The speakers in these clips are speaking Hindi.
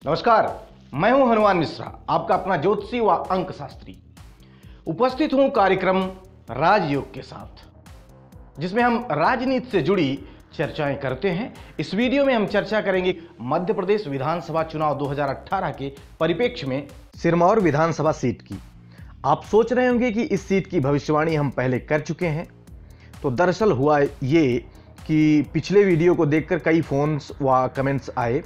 नमस्कार, मैं हूं हनुमान मिश्रा, आपका अपना ज्योतिषी व अंक शास्त्री। उपस्थित हूं कार्यक्रम राजयोग के साथ, जिसमें हम राजनीति से जुड़ी चर्चाएं करते हैं। इस वीडियो में हम चर्चा करेंगे मध्य प्रदेश विधानसभा चुनाव 2018 के परिप्रेक्ष्य में सिरमौर विधानसभा सीट की। आप सोच रहे होंगे कि इस सीट की भविष्यवाणी हम पहले कर चुके हैं। तो दरअसल हुआ ये कि पिछले वीडियो को देखकर कई फोन्स व कमेंट्स आए,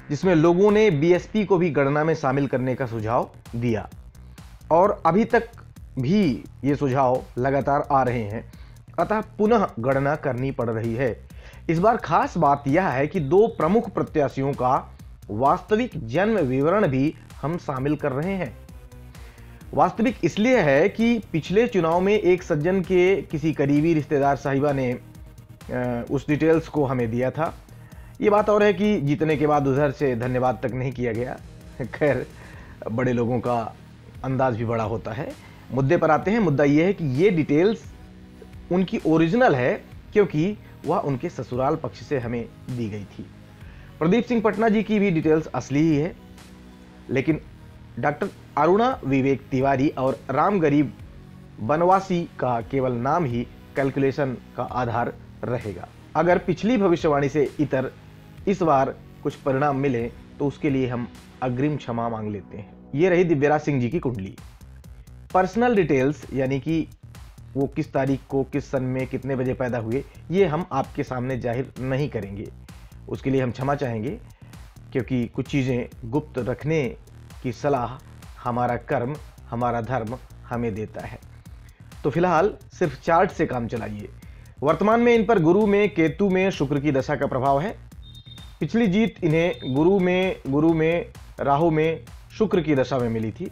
जिसमें लोगों ने बीएसपी को भी गणना में शामिल करने का सुझाव दिया और अभी तक भी ये सुझाव लगातार आ रहे हैं, अतः पुनः गणना करनी पड़ रही है। इस बार खास बात यह है कि दो प्रमुख प्रत्याशियों का वास्तविक जन्म विवरण भी हम शामिल कर रहे हैं। वास्तविक इसलिए है कि पिछले चुनाव में एक सज्जन के किसी करीबी रिश्तेदार साहिबा ने उस डिटेल्स को हमें दिया था। ये बात और है कि जीतने के बाद उधर से धन्यवाद तक नहीं किया गया। खैर, बड़े लोगों का अंदाज भी बड़ा होता है। मुद्दे पर आते हैं। मुद्दा ये है कि ये डिटेल्स उनकी ओरिजिनल है, क्योंकि वह उनके ससुराल पक्ष से हमें दी गई थी। प्रदीप सिंह पटना जी की भी डिटेल्स असली ही है, लेकिन डॉक्टर अरुणा विवेक तिवारी और राम गरीब बनवासी का केवल नाम ही कैलकुलेशन का आधार रहेगा। अगर पिछली भविष्यवाणी से इतर इस बार कुछ परिणाम मिले तो उसके लिए हम अग्रिम क्षमा मांग लेते हैं। ये रही दिव्यराज सिंह जी की कुंडली। पर्सनल डिटेल्स, यानी कि वो किस तारीख को, किस सन में, कितने बजे पैदा हुए, ये हम आपके सामने जाहिर नहीं करेंगे। उसके लिए हम क्षमा चाहेंगे, क्योंकि कुछ चीज़ें गुप्त रखने की सलाह हमारा कर्म, हमारा धर्म हमें देता है। तो फिलहाल सिर्फ चार्ट से काम चलाइए। वर्तमान में इन पर गुरु में, केतु में शुक्र की दशा का प्रभाव है। पिछली जीत इन्हें गुरु में, राहु में, शुक्र की दशा में मिली थी।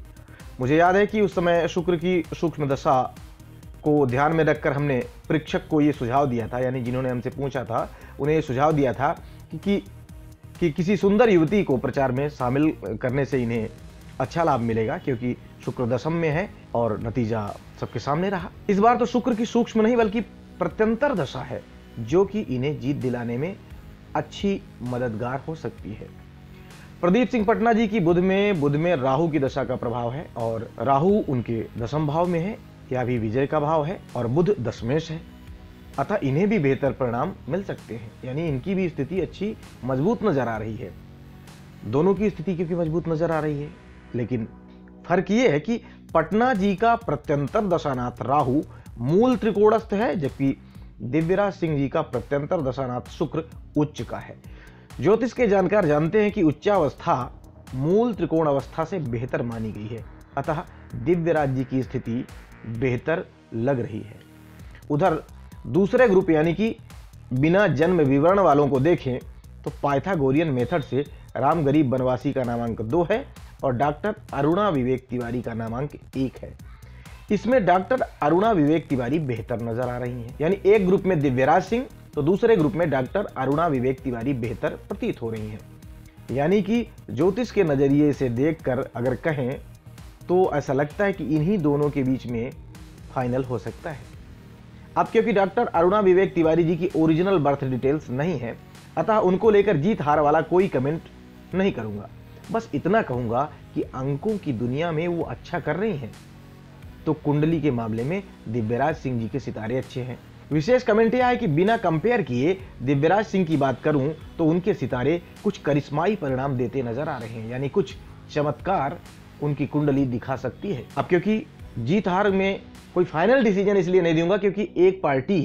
मुझे याद है कि उस समय शुक्र की सूक्ष्म दशा को ध्यान में रखकर हमने परीक्षक को ये सुझाव दिया था, यानी जिन्होंने हमसे पूछा था उन्हें ये सुझाव दिया था कि किसी सुंदर युवती को प्रचार में शामिल करने से इन्हें अच्छा लाभ मिलेगा, क्योंकि शुक्र दशम में है और नतीजा सबके सामने रहा। इस बार तो शुक्र की सूक्ष्म नहीं बल्कि प्रत्यंतर दशा है, जो कि इन्हें जीत दिलाने में अच्छी मददगार हो सकती है। प्रदीप सिंह पटना जी की बुध में राहु की दशा का प्रभाव है और राहु उनके दशम भाव में है, यह भी विजय का भाव है, और बुध दशमेश है, अतः इन्हें भी बेहतर परिणाम मिल सकते हैं। यानी इनकी भी स्थिति अच्छी मजबूत नजर आ रही है। दोनों की स्थिति क्योंकि मजबूत नजर आ रही है, लेकिन फर्क यह है कि पटना जी का प्रत्यंतर दशानाथ राहु मूल त्रिकोणस्थ है, जबकि दिव्यराज सिंह जी का प्रत्यंतर दशानाथ शुक्र उच्च का है। ज्योतिष के जानकार जानते हैं कि उच्चावस्था मूल त्रिकोण अवस्था से बेहतर मानी गई है, अतः दिव्यराज जी की स्थिति बेहतर लग रही है। उधर दूसरे ग्रुप यानी कि बिना जन्म विवरण वालों को देखें तो पाइथागोरियन मेथड से राम गरीब बनवासी का नामांक 2 है और डॉक्टर अरुणा विवेक तिवारी का नामांक 1 है। इसमें डॉक्टर अरुणा विवेक तिवारी बेहतर नजर आ रही हैं। यानी एक ग्रुप में दिव्यराज सिंह तो दूसरे ग्रुप में डॉक्टर अरुणा विवेक तिवारी बेहतर प्रतीत हो रही हैं। यानी कि ज्योतिष के नजरिए से देखकर अगर कहें तो ऐसा लगता है कि इन्हीं दोनों के बीच में फाइनल हो सकता है। अब क्योंकि डॉक्टर अरुणा विवेक तिवारी जी की ओरिजिनल बर्थ डिटेल्स नहीं है, अतः उनको लेकर जीत हार वाला कोई कमेंट नहीं करूंगा। बस इतना कहूंगा कि अंकों की दुनिया में वो अच्छा कर रही हैं, तो कुंडली के मामले में दिव्यराज सिंह जी के सितारे अच्छे हैं। विशेष कमेंट यह है कि बिना कंपेयर किए दिव्यराज सिंह की बात करूं तो उनके सितारे कुछ करिश्माई परिणाम देते नजर आ रहे हैं, यानी कुछ चमत्कार उनकी कुंडली दिखा सकती है। अब क्योंकि जीत हार में कोई फाइनल डिसीजन इसलिए नहीं दूंगा क्योंकि एक पार्टी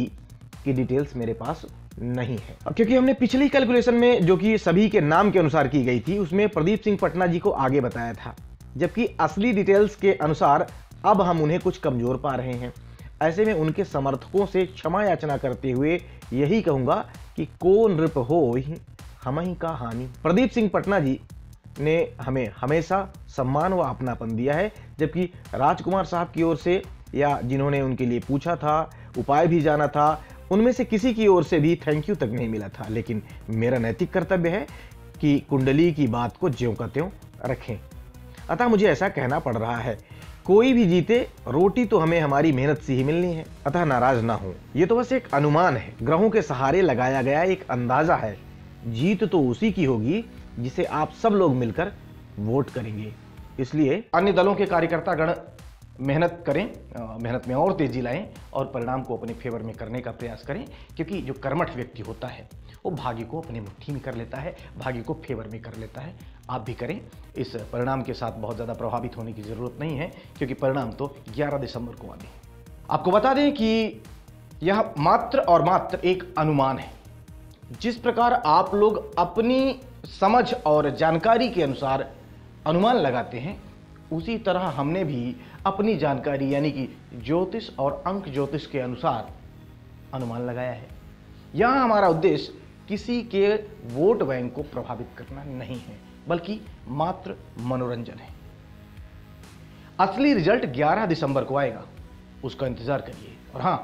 की डिटेल्स मेरे पास नहीं है। अब क्योंकि हमने पिछली कैलकुलेशन में, जो कि सभी के नाम के अनुसार की गई थी, उसमें प्रदीप सिंह पटना जी को आगे बताया था, जबकि असली डिटेल्स के अनुसार अब हम उन्हें कुछ कमजोर पा रहे हैं। ऐसे में उनके समर्थकों से क्षमा याचना करते हुए यही कहूंगा कि को नृप हो हमहि का हानि। प्रदीप सिंह पटना जी ने हमें हमेशा सम्मान व अपनापन दिया है, जबकि राजकुमार साहब की ओर से या जिन्होंने उनके लिए पूछा था, उपाय भी जाना था, उनमें से किसी की ओर से भी थैंक यू तक नहीं मिला था। लेकिन मेरा नैतिक कर्तव्य है कि कुंडली की बात को ज्यों का त्यों रखें, अतः मुझे ऐसा कहना पड़ रहा है। कोई भी जीते, रोटी तो हमें हमारी मेहनत से ही मिलनी है, अतः नाराज ना हो। ये तो बस एक अनुमान है, ग्रहों के सहारे लगाया गया एक अंदाजा है। जीत तो उसी की होगी जिसे आप सब लोग मिलकर वोट करेंगे। इसलिए अन्य दलों के कार्यकर्तागण मेहनत करें, मेहनत में और तेजी लाएं और परिणाम को अपने फेवर में करने का प्रयास करें, क्योंकि जो कर्मठ व्यक्ति होता है वो भाग्य को अपनी मुट्ठी में कर लेता है, भाग्य को फेवर में कर लेता है। आप भी करें। इस परिणाम के साथ बहुत ज़्यादा प्रभावित होने की ज़रूरत नहीं है, क्योंकि परिणाम तो 11 दिसंबर को आने हैं। आपको बता दें कि यह मात्र और मात्र एक अनुमान है। जिस प्रकार आप लोग अपनी समझ और जानकारी के अनुसार अनुमान लगाते हैं, उसी तरह हमने भी अपनी जानकारी यानी कि ज्योतिष और अंक ज्योतिष के अनुसार अनुमान लगाया है। यहां हमारा उद्देश्य किसी के वोट बैंक को प्रभावित करना नहीं है, बल्कि मात्र मनोरंजन है। असली रिजल्ट 11 दिसंबर को आएगा, उसका इंतजार करिए। और हां,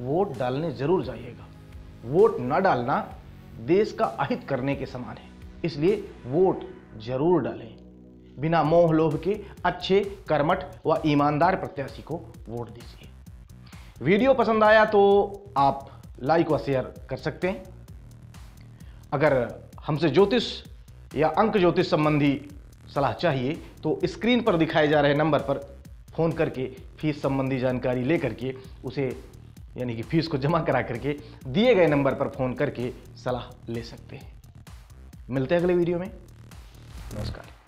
वोट डालने जरूर जाइएगा। वोट न डालना देश का अहित करने के समान है, इसलिए वोट जरूर डालें। बिना मोह लोभ के अच्छे, कर्मठ व ईमानदार प्रत्याशी को वोट दीजिए। वीडियो पसंद आया तो आप लाइक व शेयर कर सकते हैं। अगर हमसे ज्योतिष या अंक ज्योतिष संबंधी सलाह चाहिए तो स्क्रीन पर दिखाए जा रहे नंबर पर फ़ोन करके फीस संबंधी जानकारी लेकर के उसे यानी कि फीस को जमा करा करके दिए गए नंबर पर फ़ोन करके सलाह ले सकते हैं। मिलते हैं अगले वीडियो में। नमस्कार।